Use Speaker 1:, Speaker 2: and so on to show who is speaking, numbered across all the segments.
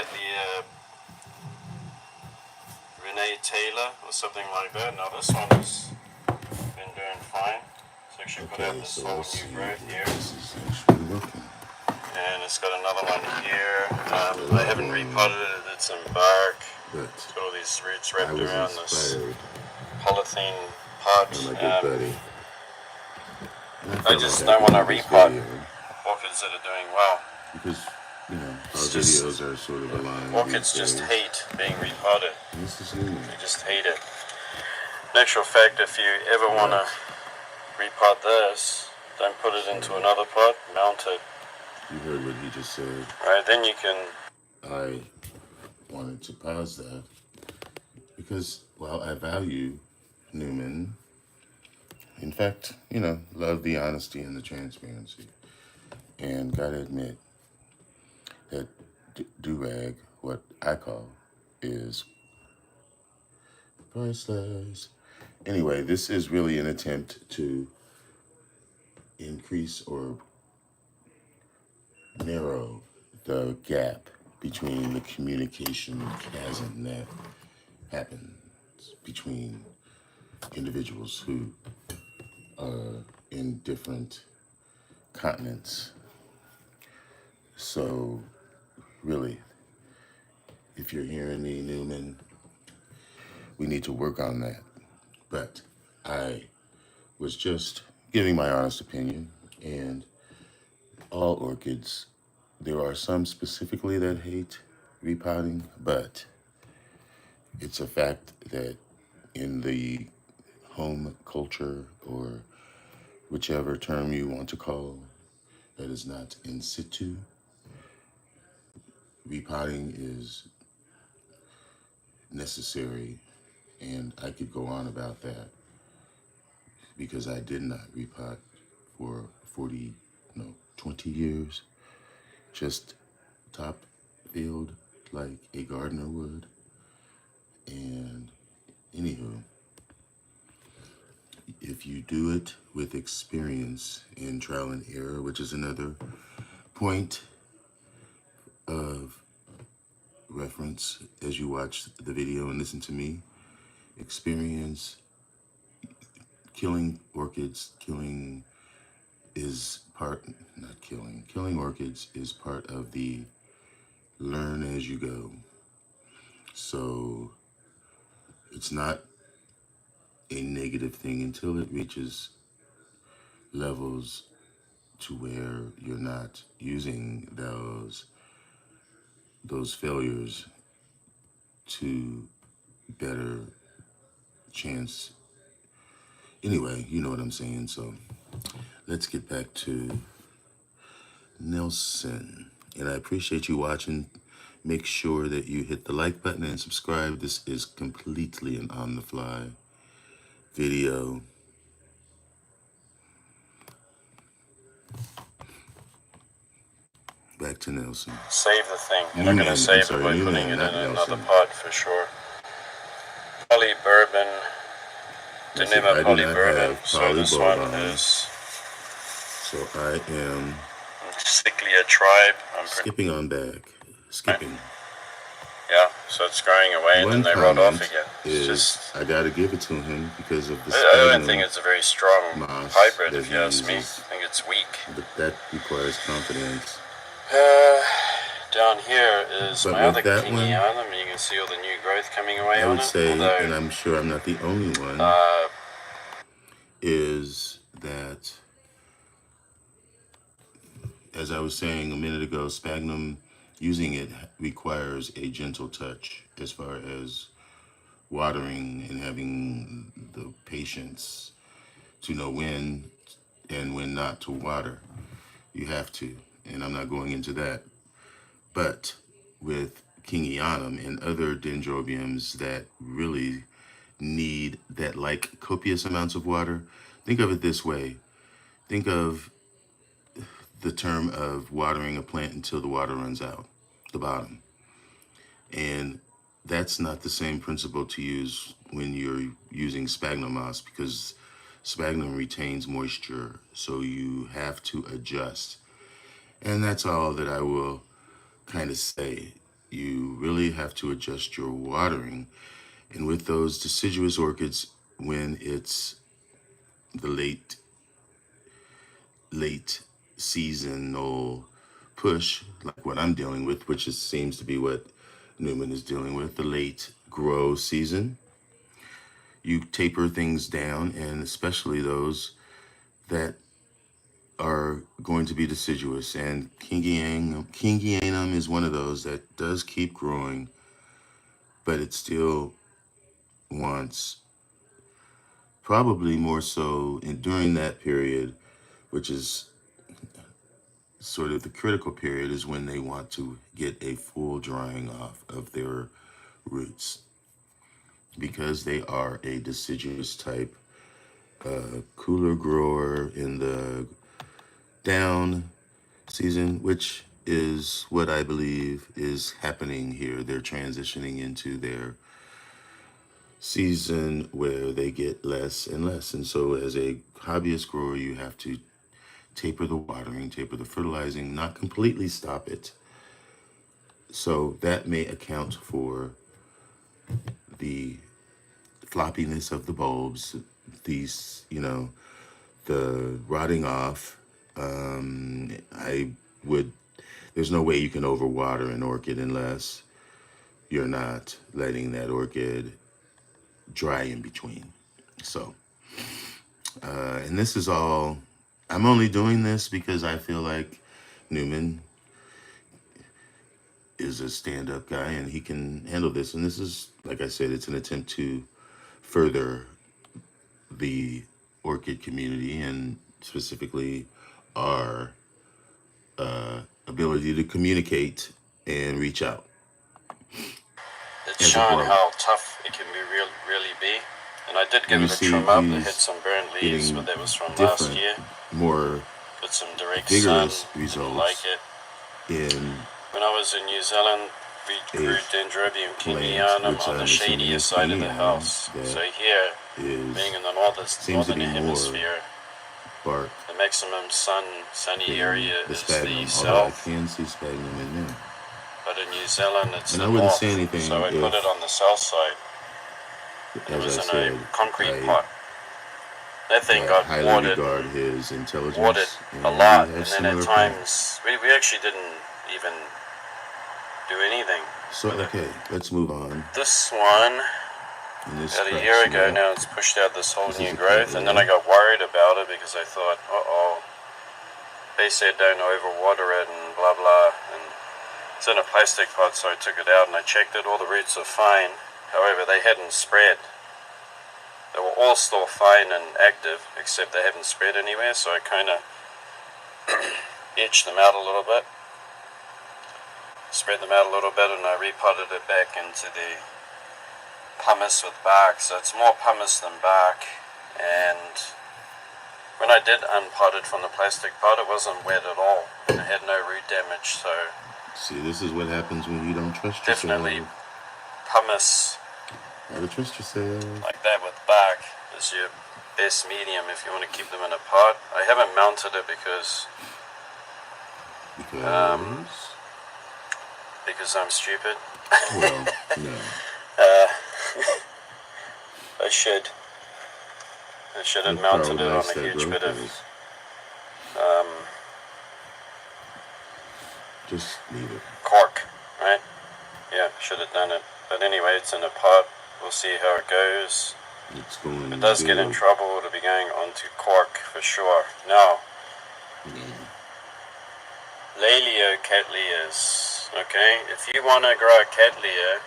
Speaker 1: slightly Renee Taylor or something like that. Now this one has been doing fine. It's actually put out this whole new growth here.
Speaker 2: This is actually working.
Speaker 1: And it's got another one here. I haven't repotted it. It did some bark. It's got all these roots wrapped around this polythene pot. I just don't want to repot orchids that are doing well.
Speaker 2: Because, you know, our videos are sort of aligned.
Speaker 1: Orchids just hate being repotted.
Speaker 2: This is new.
Speaker 1: They just hate it. In actual fact, if you ever want to repot this, don't put it into another pot, mount it.
Speaker 2: You heard what he just said.
Speaker 1: Right, then you can...
Speaker 2: I wanted to pause that because, while I value Newman, in fact, you know, love the honesty and the transparency, and gotta admit that do-rag, what I call, is priceless. Anyway, this is really an attempt to increase or narrow the gap between the communication chasm that happens between individuals who are in different continents. So, really, if you're hearing me, Newman, we need to work on that. But I was just giving my honest opinion, and all orchids, there are some specifically that hate repotting, but it's a fact that in the home culture, or whichever term you want to call, that is not in situ, repotting is necessary. And I could go on about that because I did not repot for 20 years. Just top filled like a gardener would. And anywho, if you do it with experience and trial and error, which is another point of reference as you watch the video and listen to me, experience, killing orchids, killing orchids is part of the learn as you go. So it's not a negative thing until it reaches levels to where you're not using those failures to better chance. Anyway, you know what I'm saying. So let's get back to Nelson. And I appreciate you watching. Make sure that you hit the like button and subscribe. This is completely an on-the-fly video. Back to Nelson.
Speaker 1: Save the thing. You're not going to save it by putting it in another pot for sure. Polybourbon. Denema polybourbon. So this one is...
Speaker 2: So I am...
Speaker 1: Sicklia tribe.
Speaker 2: Skipping on back. Skipping.
Speaker 1: Yeah, so it's growing away and then they rot off again.
Speaker 2: It's just, I gotta give it to him because of the
Speaker 1: I don't think it's a very strong hybrid, if you ask me. I think it's weak.
Speaker 2: But that requires confidence.
Speaker 1: Down here is my other Kingianum. You can see all the new growth coming away on it.
Speaker 2: I would say, and I'm sure I'm not the only one, is that, as I was saying a minute ago, sphagnum, using it requires a gentle touch as far as watering and having the patience to know when and when not to water. You have to, and I'm not going into that. But with Kingianum and other dendrobiums that really need that, like copious amounts of water, think of it this way. Think of the term of watering a plant until the water runs out, the bottom. And that's not the same principle to use when you're using sphagnum moss, because sphagnum retains moisture, so you have to adjust. And that's all that I will kind of say. you really have to adjust your watering. And with those deciduous orchids, when it's the late seasonal push, like what I'm dealing with, which seems to be what Newman is dealing with, the late grow season, you taper things down, and especially those that are going to be deciduous. And Kingianum is one of those that does keep growing, but it still wants, probably more so during that period, which is sort of the critical period, is when they want to get a full drying off of their roots, because they are a deciduous type, cooler grower in the down season, which is what I believe is happening here. They're transitioning into their season where they get less and less. And so as a hobbyist grower, you have to taper the watering, taper the fertilizing, not completely stop it. So that may account for the floppiness of the bulbs, these, the rotting off. I would, there's no way you can overwater an orchid unless you're not letting that orchid dry in between. So, and this is all, I'm only doing this because I feel like Newman is a stand-up guy and he can handle this. And this is, like I said, it's an attempt to further the orchid community, and specifically our ability to communicate and reach out
Speaker 1: It's
Speaker 2: as a
Speaker 1: shown
Speaker 2: grower.
Speaker 1: how tough it can be really be. And I did give
Speaker 2: And you
Speaker 1: it a
Speaker 2: see
Speaker 1: trim up. It had
Speaker 2: he's
Speaker 1: some burnt leaves, but
Speaker 2: getting
Speaker 1: that was from last
Speaker 2: different,
Speaker 1: year.
Speaker 2: more
Speaker 1: Got some direct sun.
Speaker 2: vigorous
Speaker 1: Didn't like
Speaker 2: results
Speaker 1: it.
Speaker 2: in
Speaker 1: When I was in New Zealand, we
Speaker 2: a
Speaker 1: grew Dendrobium
Speaker 2: plant,
Speaker 1: kingianum
Speaker 2: which
Speaker 1: on the
Speaker 2: I'm assuming
Speaker 1: shadier
Speaker 2: is
Speaker 1: side of the
Speaker 2: Kingianum,
Speaker 1: house. So
Speaker 2: that
Speaker 1: here, being
Speaker 2: is
Speaker 1: in the
Speaker 2: seems to
Speaker 1: northern
Speaker 2: be more
Speaker 1: hemisphere,
Speaker 2: bark
Speaker 1: the maximum sunny
Speaker 2: than
Speaker 1: area
Speaker 2: the
Speaker 1: is the
Speaker 2: sphagnum, although I
Speaker 1: south.
Speaker 2: can see sphagnum in there.
Speaker 1: But in New Zealand, it's
Speaker 2: And
Speaker 1: the
Speaker 2: I wouldn't say
Speaker 1: north. So
Speaker 2: anything
Speaker 1: I put it
Speaker 2: if,
Speaker 1: on the south side. And it
Speaker 2: as
Speaker 1: was
Speaker 2: I
Speaker 1: in a
Speaker 2: said,
Speaker 1: concrete
Speaker 2: I
Speaker 1: pot. That thing got
Speaker 2: highly
Speaker 1: watered
Speaker 2: regard
Speaker 1: and
Speaker 2: his
Speaker 1: watered
Speaker 2: intelligence,
Speaker 1: a
Speaker 2: and we
Speaker 1: lot.
Speaker 2: have
Speaker 1: And then at
Speaker 2: similar paths.
Speaker 1: times, we actually didn't even do anything
Speaker 2: So,
Speaker 1: with it.
Speaker 2: okay, let's move on.
Speaker 1: This one,
Speaker 2: And this
Speaker 1: about a
Speaker 2: cracks
Speaker 1: year
Speaker 2: me
Speaker 1: ago
Speaker 2: up.
Speaker 1: now, it's pushed out this whole
Speaker 2: This is
Speaker 1: new
Speaker 2: a
Speaker 1: growth. And then I
Speaker 2: cattleya.
Speaker 1: got worried about it because I thought, uh-oh, they said don't overwater it and blah, blah. And it's in a plastic pot, so I took it out and I checked it. All the roots are fine. However, they hadn't spread. They were all still fine and active, except they hadn't spread anywhere, so I kind of etched them out a little bit, spread them out a little bit, and I repotted it back into the pumice with bark. So it's more pumice than bark. And when I did unpot it from the plastic pot, it wasn't wet at all. It had no root damage, so
Speaker 2: See, this is what happens when you don't trust
Speaker 1: definitely
Speaker 2: yourself.
Speaker 1: pumice
Speaker 2: Gotta trust yourself.
Speaker 1: like that with bark is your best medium if you want to keep them in a pot. I haven't mounted it because
Speaker 2: Because,
Speaker 1: I'm stupid.
Speaker 2: well, no.
Speaker 1: I should have
Speaker 2: It
Speaker 1: mounted
Speaker 2: probably
Speaker 1: it on
Speaker 2: likes
Speaker 1: a
Speaker 2: that
Speaker 1: huge
Speaker 2: growth
Speaker 1: bit of
Speaker 2: phase. Just leave it.
Speaker 1: cork, right? Yeah, should have done it. But anyway, it's in a pot. We'll see how it goes.
Speaker 2: It's going
Speaker 1: If it does get in
Speaker 2: good.
Speaker 1: trouble, it'll be going onto cork for sure. Now,
Speaker 2: Yeah.
Speaker 1: Laleo cattleyas. Okay, if you want to grow a cattleya,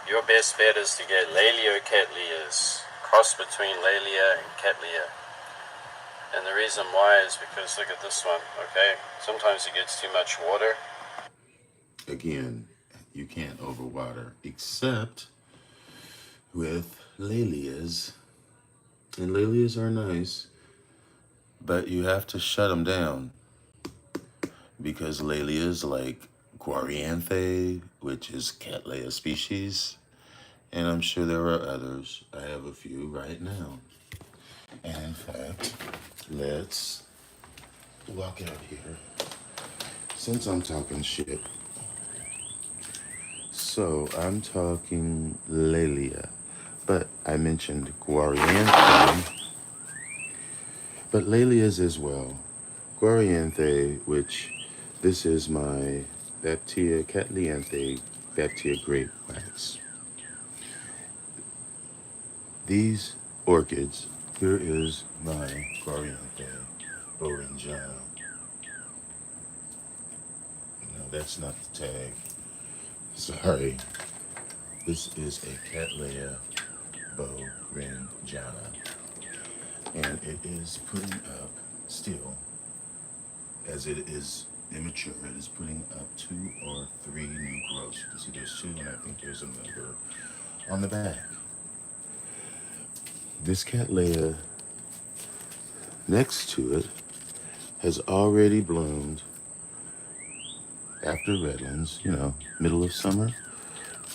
Speaker 1: your best bet is to get Laleo cattleyas. Cross between Lalea and cattleya. And the reason why is because, look at this one, okay? Sometimes it gets too much water.
Speaker 2: Again, you can't overwater, except with Lalias. And Lalias are nice, but you have to shut them down. Because Lalias like Guarianthe, which is Cattleya species, and I'm sure there are others. I have a few right now. And in fact, let's walk out here. Since I'm talking shit, So I'm talking Laelia, but I mentioned Guarianthe, but Laelias as well. Guarianthe, which this is my Baptia Catlianthe Baptia grape wax. These orchids, here is my Guarianthe Boringiana. No, that's not the tag. Sorry. This is a Cattleya Boringiana. And it is putting up still, as it is immature, it is putting up 2 or 3 new growths. You can see there's 2, and I think there's another on the back. This Cattleya next to it has already bloomed after Redlands, middle of summer,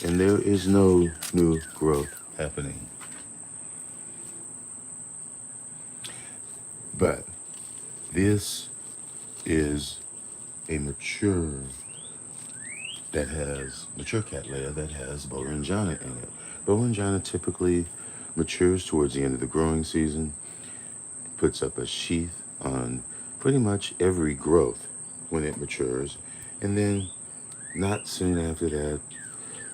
Speaker 2: and there is no new growth happening. But this is a mature Cattleya that has Boringiana in it. Boringiana typically matures towards the end of the growing season, puts up a sheath on pretty much every growth when it matures, and then not soon after that,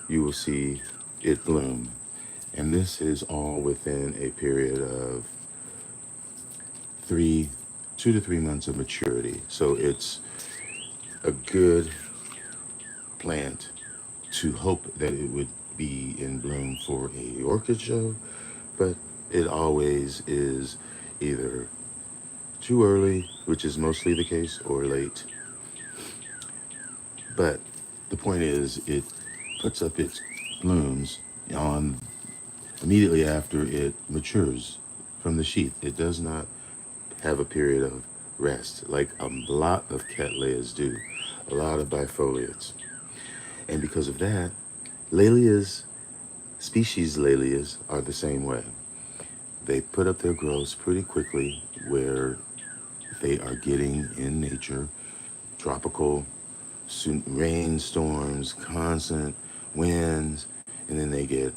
Speaker 2: you will see it bloom. And this is all within a period of 2 to 3 months of maturity. So it's a good plant to hope that it would be in bloom for a orchid show, but it always is either too early, which is mostly the case, or late. But the point is, it puts up its blooms on immediately after it matures from the sheath. It does not have a period of rest like a lot of Cattleyas do, a lot of bifoliates. And because of that, species Laelias are the same way. They put up their growths pretty quickly where they are getting in nature tropical rainstorms, constant winds, and then they get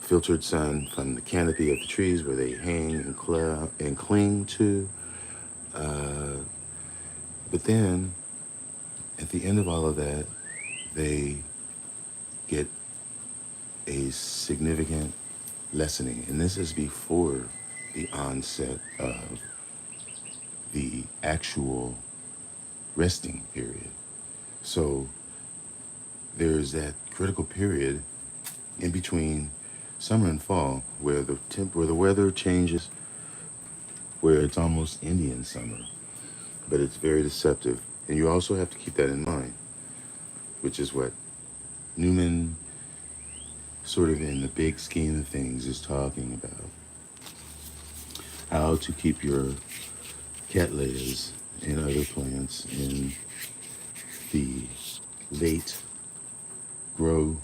Speaker 2: filtered sun from the canopy of the trees where they hang and cling to. But then, at the end of all of that, they get a significant lessening. And this is before the onset of the actual resting period. So there's that critical period in between summer and fall where the weather changes, where it's almost Indian summer, but it's very deceptive. And you also have to keep that in mind, which is what Newman, sort of in the big scheme of things, is talking about. How to keep your Cattleyas and other plants in the late grow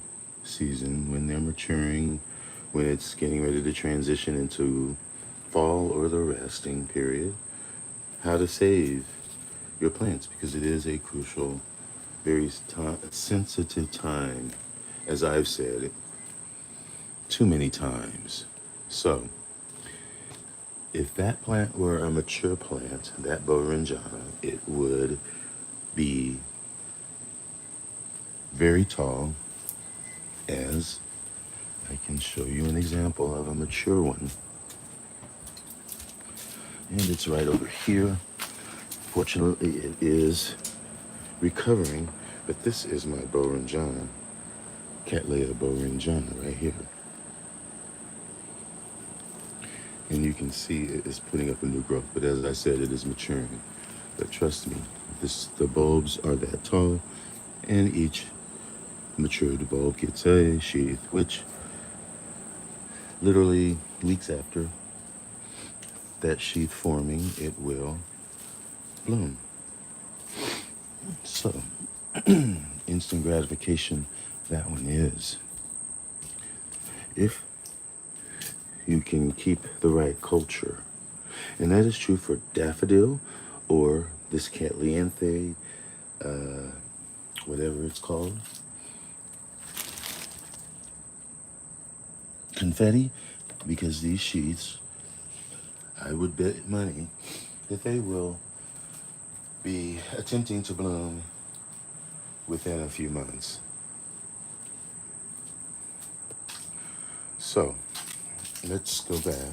Speaker 2: season when they're maturing, when it's getting ready to transition into fall or the resting period. How to save your plants, because it is a crucial, very sensitive time, as I've said too many times. So if that plant were a mature plant, that Boringiana, it would be very tall, as I can show you an example of a mature one. And it's right over here. Fortunately, it is recovering, but this is my Boringiana, Cattleya Boringiana right here. And you can see it is putting up a new growth, but as I said, it is maturing. But trust me, the bulbs are that tall, and each matured bulb gets a sheath, which literally weeks after that sheath forming, it will bloom. So, instant gratification, that one is. If you can keep the right culture, and that is true for daffodil or this Catlianthe, whatever it's called. confetti because these sheaths, I would bet money that they will be attempting to bloom within a few months. So let's go back.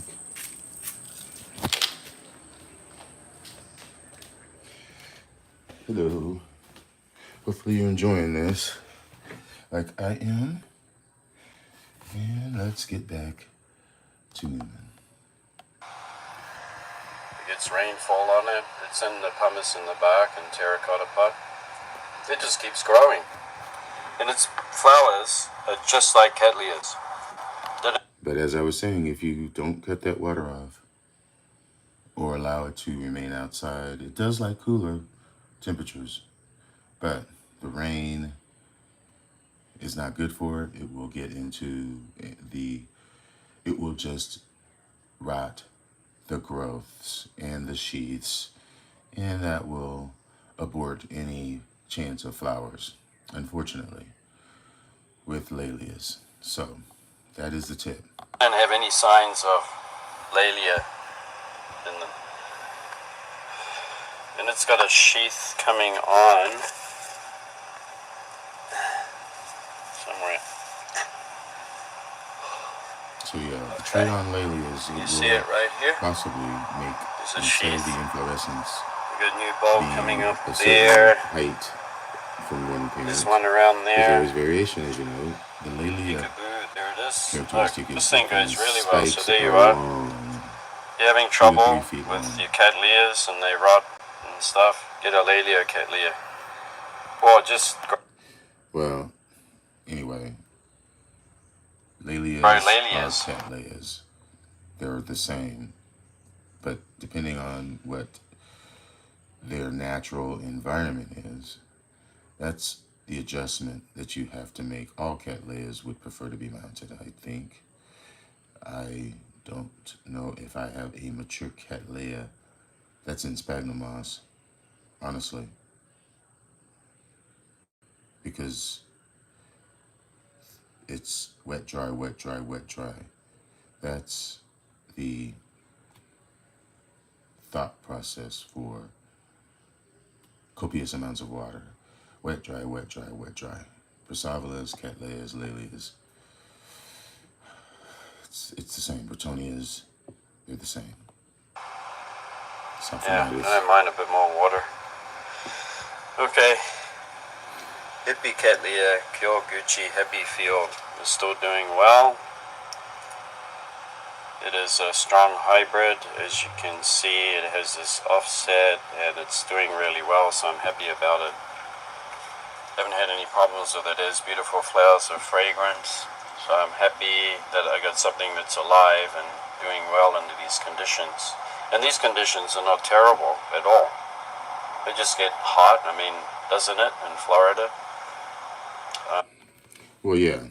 Speaker 2: Hello. Hopefully you're enjoying this like I am. And let's get back to Newman.
Speaker 1: It gets rainfall on it. It's in the pumice in the bark and terracotta pot. It just keeps growing. And its flowers are just like cattleyas.
Speaker 2: But as I was saying, if you don't cut that water off or allow it to remain outside, it does like cooler temperatures. But the rain is not good for it. It will get into it will just rot the growths and the sheaths, and that will abort any chance of flowers, unfortunately, with Lalias. So that is the tip.
Speaker 1: I don't have any signs of Lalia in them. And it's got a sheath coming on somewhere.
Speaker 2: So yeah, the trait on Lalias,
Speaker 1: You see it right here?
Speaker 2: possibly make,
Speaker 1: There's a
Speaker 2: instead of
Speaker 1: sheath.
Speaker 2: the inflorescence,
Speaker 1: We got a new bulb coming up
Speaker 2: a certain
Speaker 1: there.
Speaker 2: height from one parent.
Speaker 1: There's one around
Speaker 2: But
Speaker 1: there.
Speaker 2: there is variation, as you know. The Lalia
Speaker 1: Peekaboo, there it is. Look,
Speaker 2: characteristic is
Speaker 1: this thing
Speaker 2: that
Speaker 1: goes
Speaker 2: the
Speaker 1: really well. So
Speaker 2: spikes
Speaker 1: there you
Speaker 2: are
Speaker 1: are.
Speaker 2: long.
Speaker 1: You're having
Speaker 2: 2 to
Speaker 1: trouble
Speaker 2: 3 feet
Speaker 1: with
Speaker 2: long.
Speaker 1: your cattleyas and they rot and stuff. Get a Lalia cattleya. Or just
Speaker 2: Well, anyway, Lalias
Speaker 1: grow
Speaker 2: are
Speaker 1: Lalias.
Speaker 2: cattleyas. They're the same, but depending on what their natural environment is, that's the adjustment that you have to make. All cattleyas would prefer to be mounted, I think. I don't know if I have a mature cattleya that's in sphagnum moss, honestly, because it's wet, dry, wet, dry, wet, dry. That's the thought process for copious amounts of water. Wet, dry, wet, dry, wet, dry. Persavalas, cattleyas, lilias. It's the same. Bretonias, they're the same.
Speaker 1: Yeah, I
Speaker 2: Sapphonitis.
Speaker 1: don't mind a bit more water. Okay. Hippie Cattleya Kyoguchi Happy Field is still doing well. It is a strong hybrid. As you can see, it has this offset and it's doing really well, so I'm happy about it. Haven't had any problems with it. It has beautiful flowers of fragrance, so I'm happy that I got something that's alive and doing well under these conditions. And these conditions are not terrible at all. They just get hot, doesn't it, in Florida?
Speaker 2: Well, yeah,